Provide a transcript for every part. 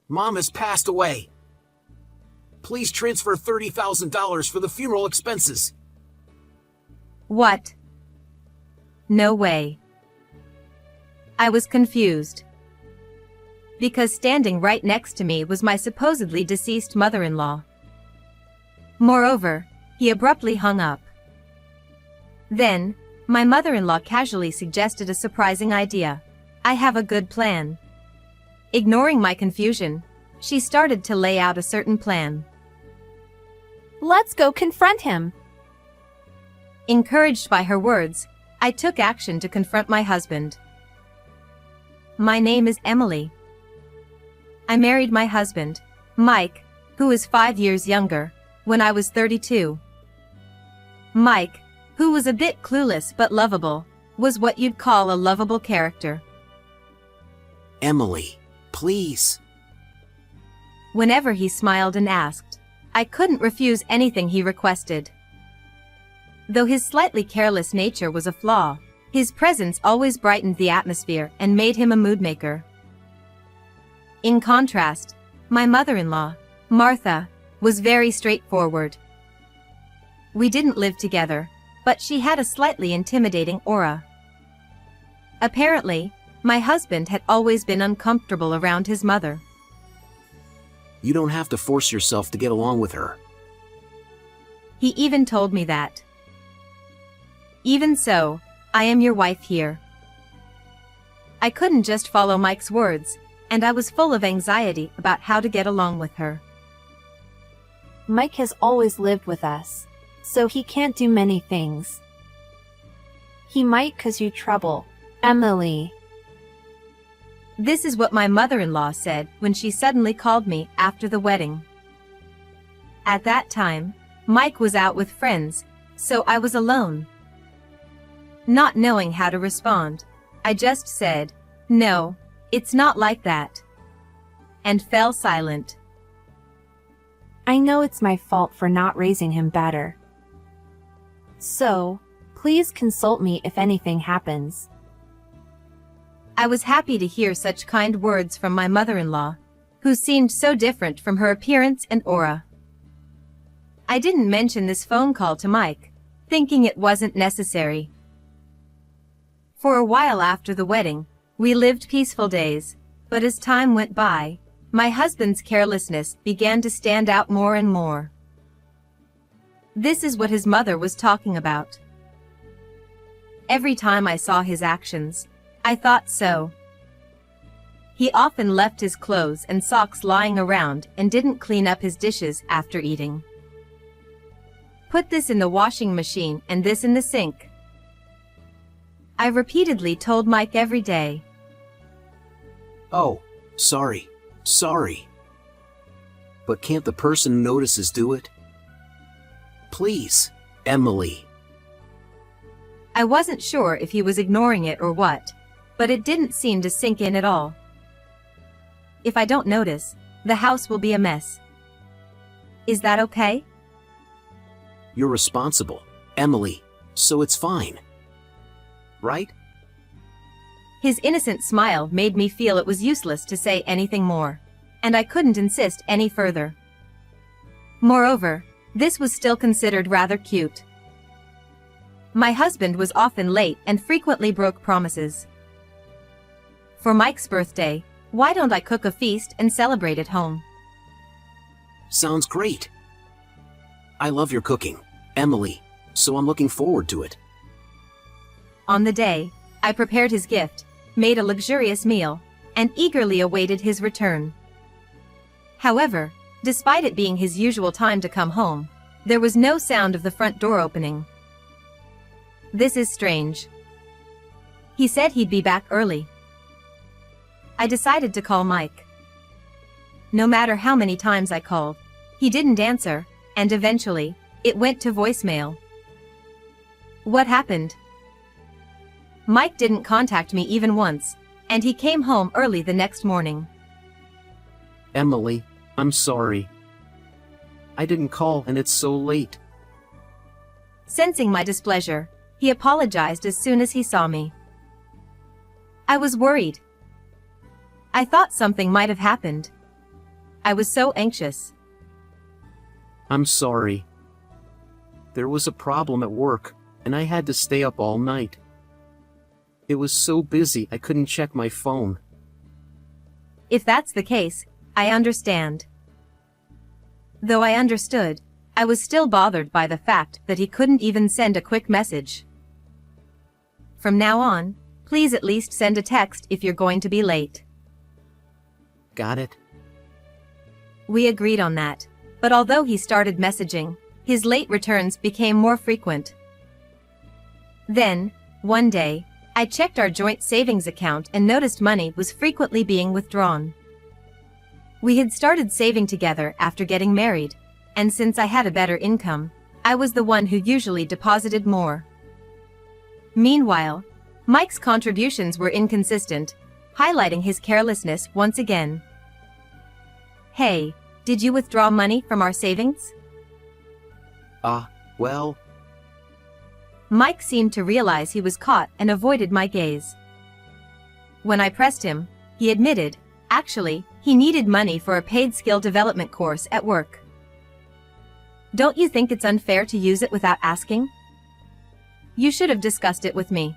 Mom has passed away. Please transfer $30,000 for the funeral expenses. What? No way. I was confused. Because standing right next to me was my supposedly deceased mother-in-law. Moreover, he abruptly hung up. Then, my mother-in-law casually suggested a surprising idea. I have a good plan. Ignoring my confusion, she started to lay out a certain plan. Let's go confront him. Encouraged by her words, I took action to confront my husband. My name is Emily. I married my husband, Mike, who is 5 years younger, when I was 32. Mike, who was a bit clueless but lovable, was what you'd call a lovable character. Emily, please. Whenever he smiled and asked, I couldn't refuse anything he requested. Though his slightly careless nature was a flaw, his presence always brightened the atmosphere and made him a mood maker. In contrast, my mother-in-law, Martha, was very straightforward. We didn't live together, but she had a slightly intimidating aura. Apparently, my husband had always been uncomfortable around his mother. You don't have to force yourself to get along with her. He even told me that. Even so, I am your wife here. I couldn't just follow Mike's words, and I was full of anxiety about how to get along with her. Mike has always lived with us, so he can't do many things. He might cause you trouble, Emily. This is what my mother-in-law said when she suddenly called me after the wedding. At that time, Mike was out with friends, so I was alone. Not knowing how to respond, I just said, "No, it's not like that," and fell silent. I know it's my fault for not raising him better. So, please consult me if anything happens. I was happy to hear such kind words from my mother-in-law, who seemed so different from her appearance and aura. I didn't mention this phone call to Mike, thinking it wasn't necessary. For a while after the wedding, we lived peaceful days, but as time went by, my husband's carelessness began to stand out more and more. This is what his mother was talking about. Every time I saw his actions, I thought so. He often left his clothes and socks lying around and didn't clean up his dishes after eating. Put this in the washing machine and this in the sink. I repeatedly told Mike every day. Oh, sorry. But can't the person who notices do it? Please, Emily. I wasn't sure if he was ignoring it or what, but it didn't seem to sink in at all. If I don't notice, the house will be a mess. Is that okay? You're responsible, Emily, so it's fine. Right? His innocent smile made me feel it was useless to say anything more, and I couldn't insist any further. Moreover, this was still considered rather cute. My husband was often late and frequently broke promises. For Mike's birthday, why don't I cook a feast and celebrate at home? Sounds great. I love your cooking, Emily, so I'm looking forward to it. On the day, I prepared his gift, made a luxurious meal, and eagerly awaited his return. However, despite it being his usual time to come home, there was no sound of the front door opening. This is strange. He said he'd be back early. I decided to call Mike. No matter how many times I called, he didn't answer, and eventually, it went to voicemail. What happened? Mike didn't contact me even once, and he came home early the next morning. Emily, I'm sorry. I didn't call and it's so late. Sensing my displeasure, he apologized as soon as he saw me. I was worried. I thought something might have happened. I was so anxious. I'm sorry. There was a problem at work, and I had to stay up all night. It was so busy I couldn't check my phone. If that's the case, I understand. Though I understood, I was still bothered by the fact that he couldn't even send a quick message. From now on, please at least send a text if you're going to be late. Got it? We agreed on that, but although he started messaging, his late returns became more frequent. Then, one day, I checked our joint savings account and noticed money was frequently being withdrawn. We had started saving together after getting married, and since I had a better income, I was the one who usually deposited more. Meanwhile, Mike's contributions were inconsistent, highlighting his carelessness once again. Hey, did you withdraw money from our savings? Well, Mike seemed to realize he was caught and avoided my gaze. When I pressed him, he admitted, actually, he needed money for a paid skill development course at work. Don't you think it's unfair to use it without asking? You should have discussed it with me.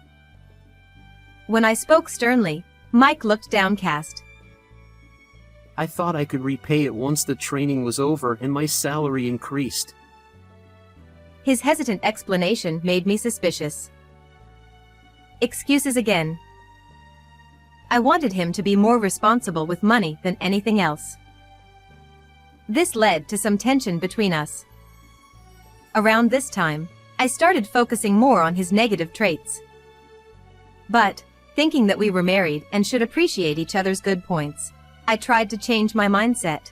When I spoke sternly, Mike looked downcast. I thought I could repay it once the training was over and my salary increased. His hesitant explanation made me suspicious. Excuses again. I wanted him to be more responsible with money than anything else. This led to some tension between us. Around this time, I started focusing more on his negative traits. But, thinking that we were married and should appreciate each other's good points, I tried to change my mindset.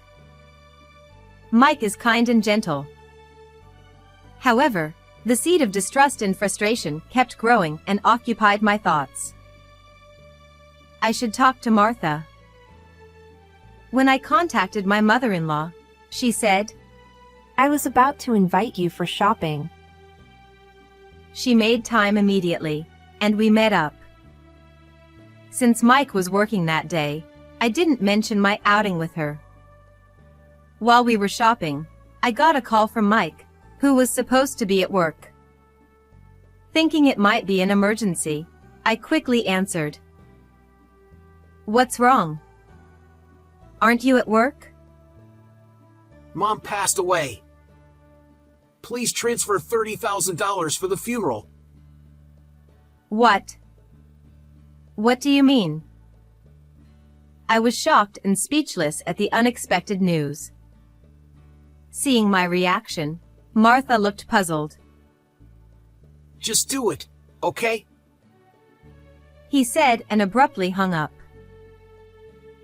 Mike is kind and gentle. However, the seed of distrust and frustration kept growing and occupied my thoughts. I should talk to Martha. When I contacted my mother-in-law, she said, I was about to invite you for shopping. She made time immediately, and we met up. Since Mike was working that day, I didn't mention my outing with her. While we were shopping, I got a call from Mike, who was supposed to be at work. Thinking it might be an emergency, I quickly answered. What's wrong? Aren't you at work? Mom passed away. Please transfer $30,000 for the funeral. What? What do you mean? I was shocked and speechless at the unexpected news. Seeing my reaction, Martha looked puzzled. Just do it, okay? He said and abruptly hung up.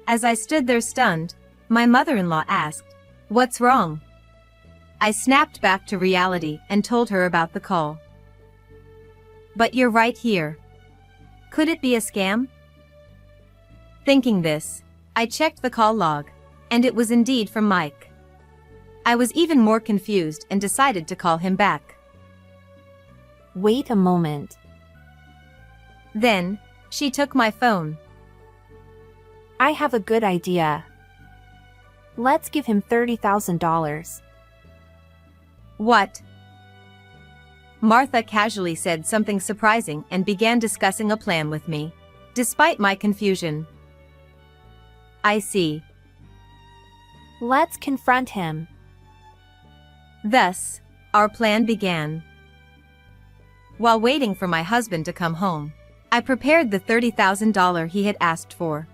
As I stood there stunned, my mother-in-law asked, What's wrong? I snapped back to reality and told her about the call. But you're right here. Could it be a scam? Thinking this, I checked the call log, and it was indeed from Mike. I was even more confused and decided to call him back. Wait a moment. Then, she took my phone. I have a good idea. Let's give him $30,000. What? Martha casually said something surprising and began discussing a plan with me, despite my confusion. I see. Let's confront him. Thus, our plan began. While waiting for my husband to come home, I prepared the $30,000 he had asked for.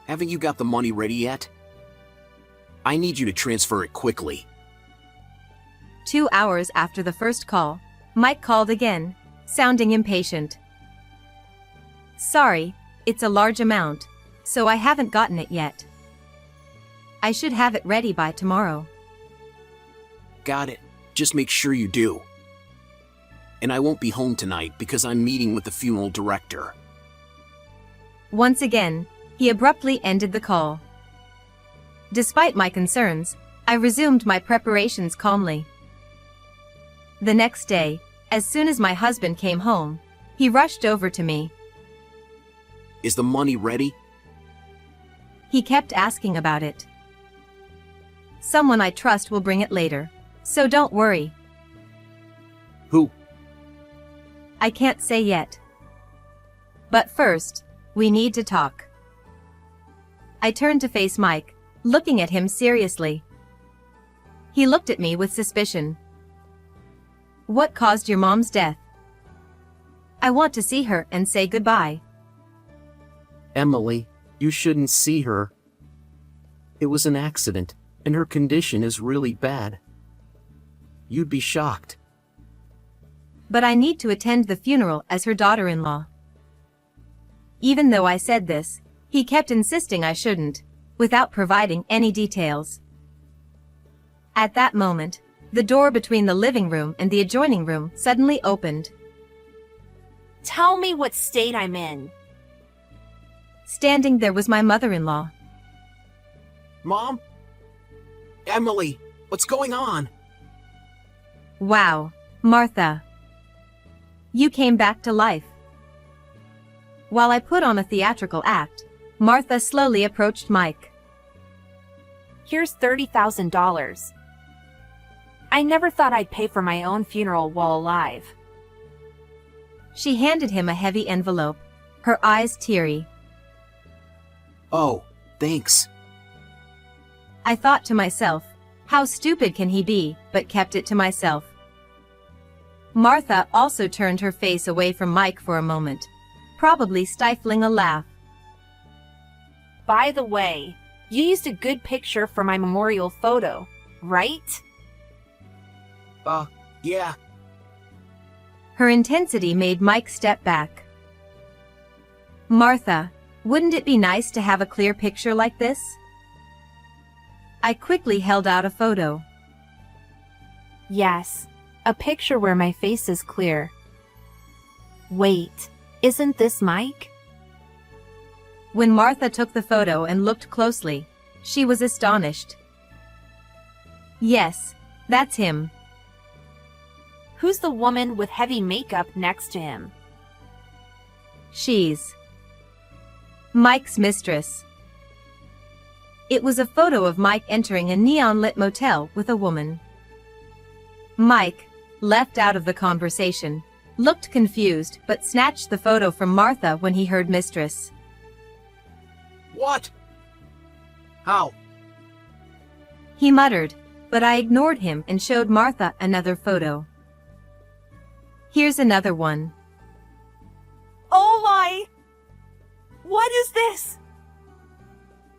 Haven't you got the money ready yet? I need you to transfer it quickly. 2 hours after the first call, Mike called again, sounding impatient. Sorry, it's a large amount, so I haven't gotten it yet. I should have it ready by tomorrow. Got it. Just make sure you do. And I won't be home tonight because I'm meeting with the funeral director. Once again, he abruptly ended the call. Despite my concerns, I resumed my preparations calmly. The next day, as soon as my husband came home, he rushed over to me. Is the money ready? He kept asking about it. Someone I trust will bring it later. So don't worry. Who? I can't say yet. But first, we need to talk. I turned to face Mike, looking at him seriously. He looked at me with suspicion. What caused your mom's death? I want to see her and say goodbye. Emily, you shouldn't see her. It was an accident, and her condition is really bad. You'd be shocked. But I need to attend the funeral as her daughter-in-law. Even though I said this, he kept insisting I shouldn't, without providing any details. At that moment, the door between the living room and the adjoining room suddenly opened. Tell me what state I'm in. Standing there was my mother-in-law. Mom? Emily, what's going on? Wow, Martha. You came back to life. While I put on a theatrical act, Martha slowly approached Mike. Here's $30,000. I never thought I'd pay for my own funeral while alive. She handed him a heavy envelope, her eyes teary. Oh, thanks. I thought to myself, how stupid can he be, but kept it to myself. Martha also turned her face away from Mike for a moment, probably stifling a laugh. By the way, you used a good picture for my memorial photo, right? Yeah. Her intensity made Mike step back. Martha, wouldn't it be nice to have a clear picture like this? I quickly held out a photo. Yes, a picture where my face is clear. Wait, isn't this Mike? When Martha took the photo and looked closely, she was astonished. Yes, that's him. Who's the woman with heavy makeup next to him? She's Mike's mistress. It was a photo of Mike entering a neon-lit motel with a woman. Mike, left out of the conversation, looked confused but snatched the photo from Martha when he heard mistress. What? How? He muttered, but I ignored him and showed Martha another photo. Here's another one. Oh my! What is this?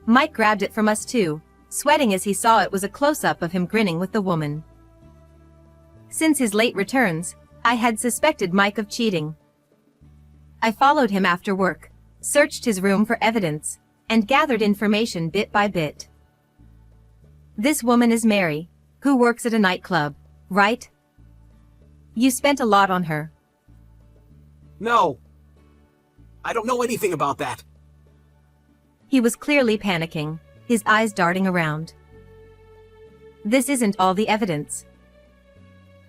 Mike grabbed it from us too, sweating as he saw it was a close-up of him grinning with the woman. Since his late returns, I had suspected Mike of cheating. I followed him after work, searched his room for evidence, and gathered information bit by bit. This woman is Mary, who works at a nightclub, right? You spent a lot on her. No. I don't know anything about that. He was clearly panicking, his eyes darting around. This isn't all the evidence.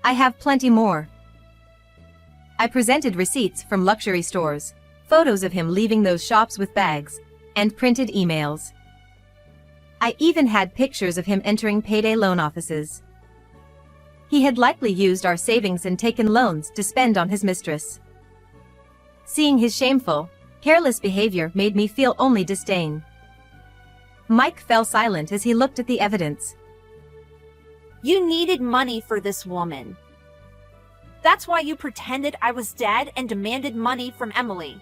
I have plenty more. I presented receipts from luxury stores, photos of him leaving those shops with bags, and printed emails. I even had pictures of him entering payday loan offices. He had likely used our savings and taken loans to spend on his mistress. Seeing his shameful, careless behavior made me feel only disdain. Mike fell silent as he looked at the evidence. You needed money for this woman. That's why you pretended I was dead and demanded money from Emily.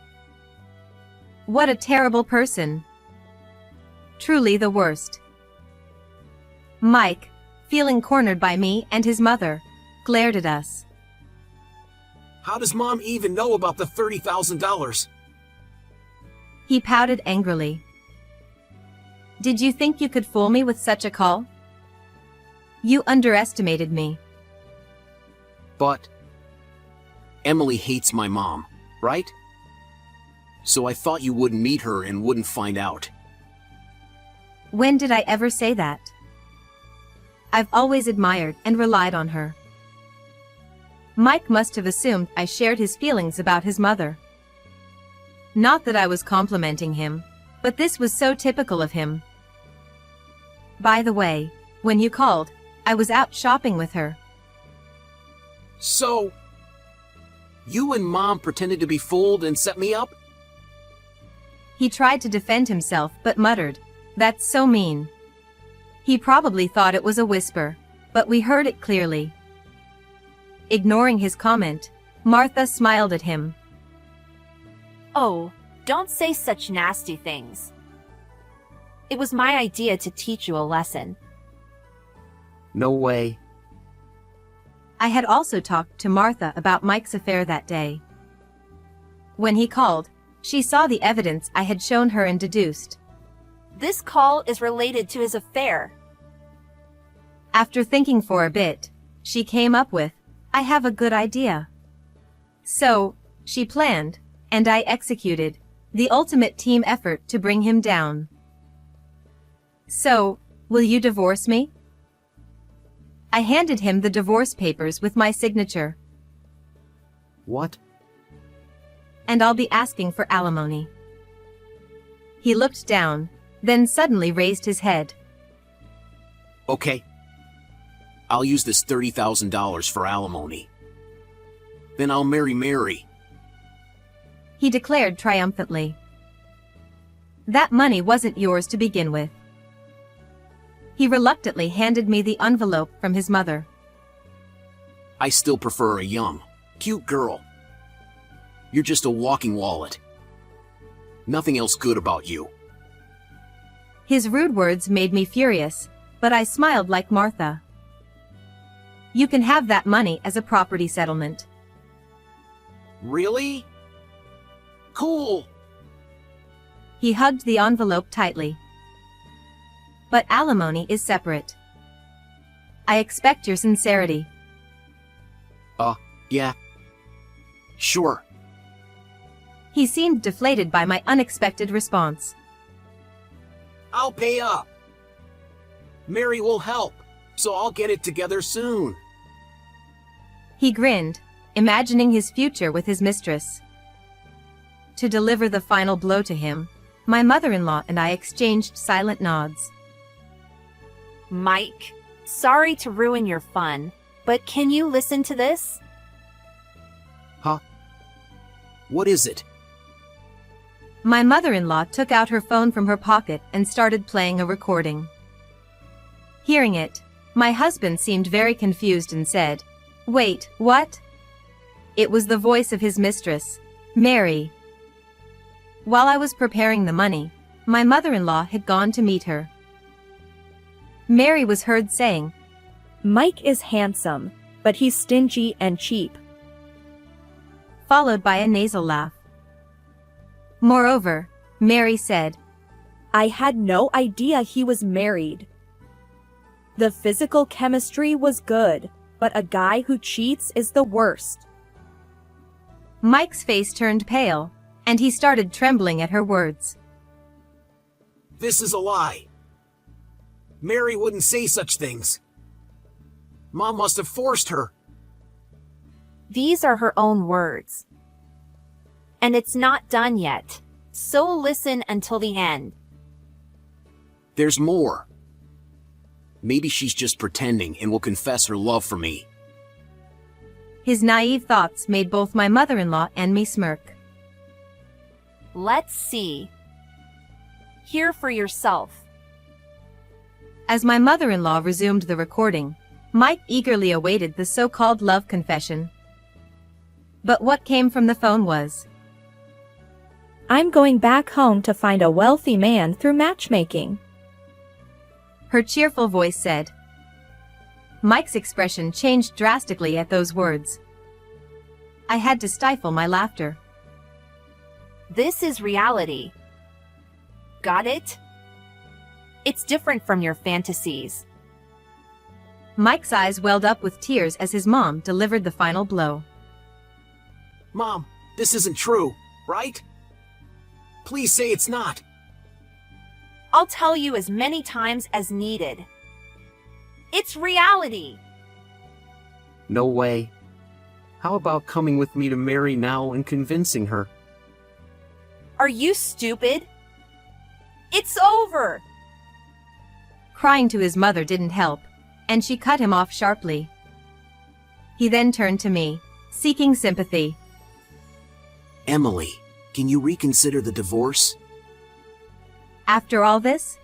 What a terrible person. Truly the worst. Mike, feeling cornered by me and his mother, glared at us. How does Mom even know about the $30,000? He pouted angrily. Did you think you could fool me with such a call? You underestimated me. But Emily hates my mom, right? So I thought you wouldn't meet her and wouldn't find out. When did I ever say that? I've always admired and relied on her. Mike must have assumed I shared his feelings about his mother. Not that I was complimenting him, but this was so typical of him. By the way, When you called, I was out shopping with her. So, you and Mom pretended to be fooled and set me up? He tried to defend himself but muttered, "That's so mean." He probably thought it was a whisper, but we heard it clearly. Ignoring his comment, Martha smiled at him. Oh, don't say such nasty things. It was my idea to teach you a lesson. No way. I had also talked to Martha about Mike's affair that day. When he called, she saw the evidence I had shown her and deduced. This call is related to his affair. After thinking for a bit, she came up with, "I have a good idea." So, she planned, and I executed, the ultimate team effort to bring him down. "So, will you divorce me?" I handed him the divorce papers with my signature. What? "And I'll be asking for alimony." He looked down, then suddenly raised his head. Okay. I'll use this $30,000 for alimony. Then I'll marry Mary. He declared triumphantly. That money wasn't yours to begin with. He reluctantly handed me the envelope from his mother. I still prefer a young, cute girl. You're just a walking wallet. Nothing else good about you. His rude words made me furious, but I smiled like Martha. "You can have that money as a property settlement." Really? Cool. He hugged the envelope tightly. "But alimony is separate. I expect your sincerity." Yeah. Sure. He seemed deflated by my unexpected response. I'll pay up. Mary will help, so I'll get it together soon. He grinned, imagining his future with his mistress. To deliver the final blow to him, my mother-in-law and I exchanged silent nods. Mike, sorry to ruin your fun, but can you listen to this? What is it? My mother-in-law took out her phone from her pocket and started playing a recording. Hearing it, my husband seemed very confused and said, "Wait, what?" It was the voice of his mistress, Mary. While I was preparing the money, my mother-in-law had gone to meet her. Mary was heard saying, "Mike is handsome, but he's stingy and cheap." followed by a nasal laugh. Moreover, Mary said, "I had no idea he was married. The physical chemistry was good, but a guy who cheats is the worst." Mike's face turned pale, and he started trembling at her words. This is a lie. Mary wouldn't say such things. Mom must have forced her. These are her own words. And it's not done yet, so listen until the end. There's more. Maybe she's just pretending and will confess her love for me. His naive thoughts made both my mother-in-law and me smirk. Let's see. Hear for yourself. As my mother-in-law resumed the recording, Mike eagerly awaited the so-called love confession. But what came from the phone was, "I'm going back home to find a wealthy man through matchmaking." her cheerful voice said. Mike's expression changed drastically at those words. I had to stifle my laughter. This is reality. Got it? It's different from your fantasies. Mike's eyes welled up with tears as his mom delivered the final blow. Mom, this isn't true, right? Please say it's not. I'll tell you as many times as needed. It's reality. No way. How about coming with me to Mary now and convincing her? Are you stupid? It's over. Crying to his mother didn't help, and she cut him off sharply. He then turned to me, seeking sympathy. Emily, can you reconsider the divorce? After all this?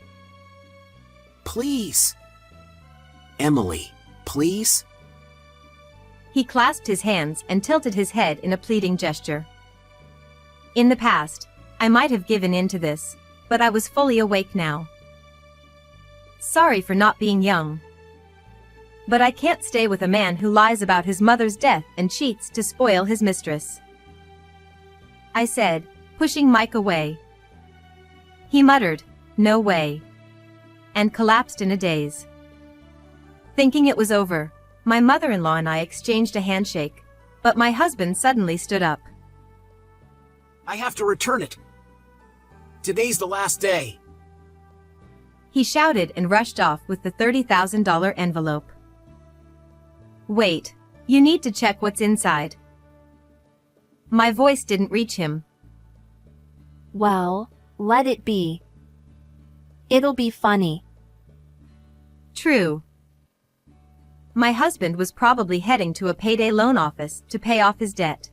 Please. Emily, please? He clasped his hands and tilted his head in a pleading gesture. In the past, I might have given in to this, but I was fully awake now. Sorry for not being young. But I can't stay with a man who lies about his mother's death and cheats to spoil his mistress, I said, pushing Mike away. He muttered, "No way," and collapsed in a daze. Thinking it was over, my mother-in-law and I exchanged a handshake, but my husband suddenly stood up. I have to return it. Today's the last day. He shouted and rushed off with the $30,000 envelope. Wait, you need to check what's inside. My voice didn't reach him. Well, let it be. It'll be funny. True. My husband was probably heading to a payday loan office to pay off his debt.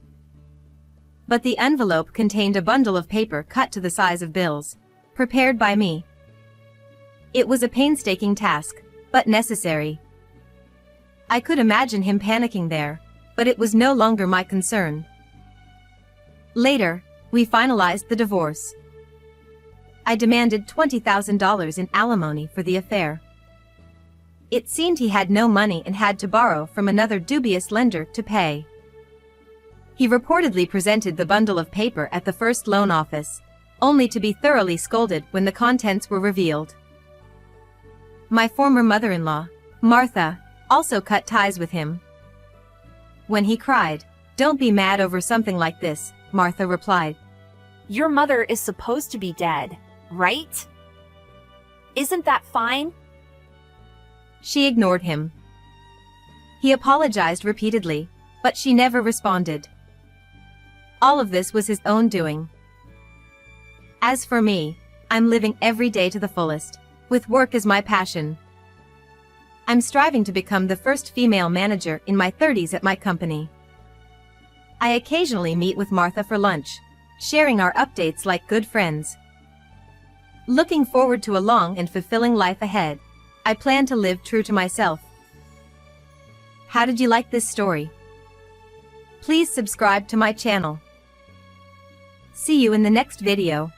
But the envelope contained a bundle of paper cut to the size of bills, prepared by me. It was a painstaking task, but necessary. I could imagine him panicking there, but it was no longer my concern. Later, we finalized the divorce. I demanded $20,000 in alimony for the affair. It seemed he had no money and had to borrow from another dubious lender to pay. He reportedly presented the bundle of paper at the first loan office, only to be thoroughly scolded when the contents were revealed. My former mother-in-law, Martha, also cut ties with him. When he cried, "Don't be mad over something like this," Martha replied, Your mother is supposed to be dead, right? Isn't that fine? She ignored him. He apologized repeatedly, but she never responded. All of this was his own doing. As for me, I'm living every day to the fullest, with work as my passion. I'm striving to become the first female manager in my 30s at my company. I occasionally meet with Martha for lunch, sharing our updates like good friends. Looking forward to a long and fulfilling life ahead, I plan to live true to myself. How did you like this story? Please subscribe to my channel. See you in the next video.